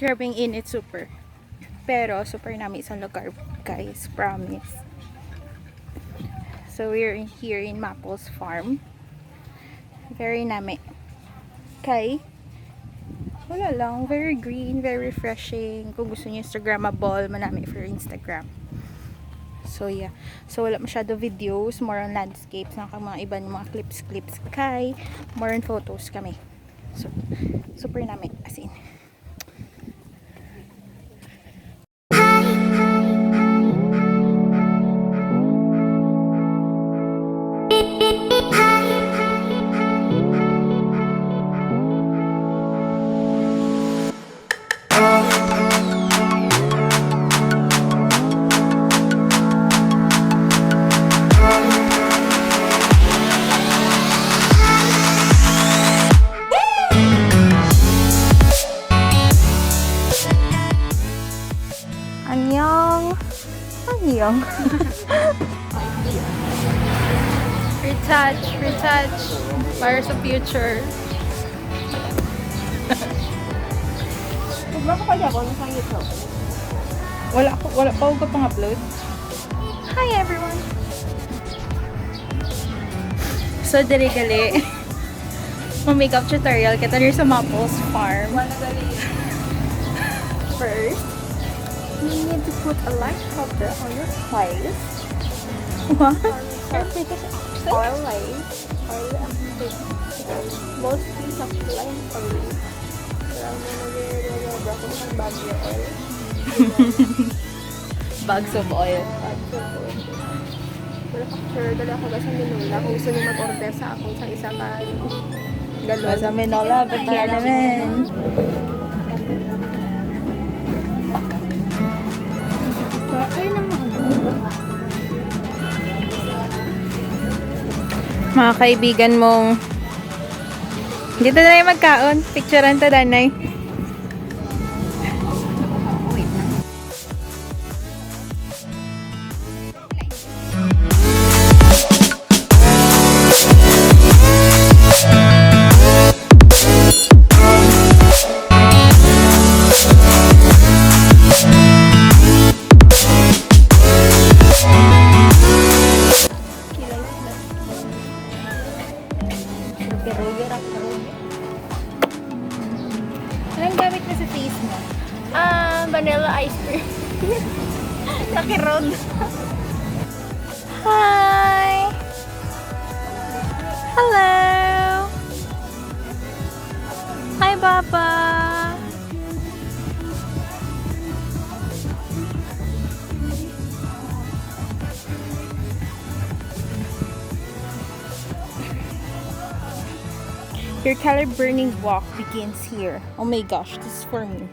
Grabing init super. Pero super nami sa lugar, guys, promise. So we're here in Mapols farm. Very nami. Okay. Wala lang, very green, very refreshing. Kung gusto niyo Instagrammable, manami for Instagram. So yeah. So wala masyado videos, more on landscapes, mga iba mga clips kay, more on photos kami. So super nami as in. Retouch para sa future. Wala pa ako pang upload. Hi everyone. So dali makeup tutorial kita rin sa Mapols farm. First, you need to put a light powder on your face. What? Oil mostly supply oil. Bags of oil. Wala picture, dala ko guys ang Minola. Kung gusto nyo mag-order sa akong sa isa ka galon. Sa Minola, bigyan namin. Bakit naman? Mga kaibigan mong dito na yung magkaon. Picturean ta danay. Anong gamit mo sa face mo? Vanilla ice cream. Nakirod. Hi! Hello! Hi, Papa! Your color burning walk begins here. Oh my gosh, this is for me.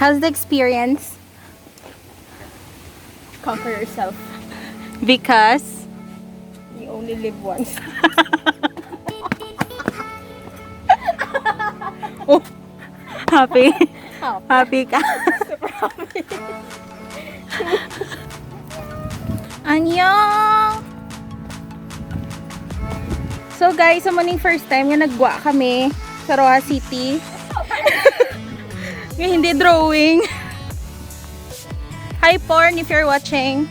How's the experience? Conquer yourself. Because You only live once. oh, happy. Happy ka. Super happy. Annyeong! So guys, sa morning first time nga nagwa kami sa Roa City. Nga hindi drawing. Hi porn if you're watching.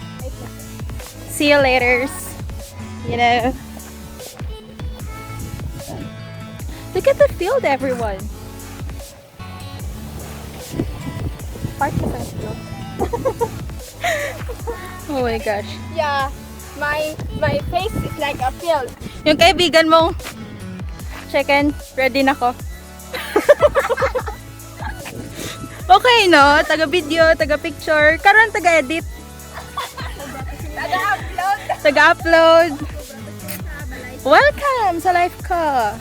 See you later. You know. Look at the field, everyone. Part of the field. Oh my gosh. Yeah, my face is like a field. Yung kaibigan mong chicken, ready na ko. Okay, no? Taga-video, taga-picture. Karon taga-edit. Taga-upload. Taga-upload. Welcome sa life ko.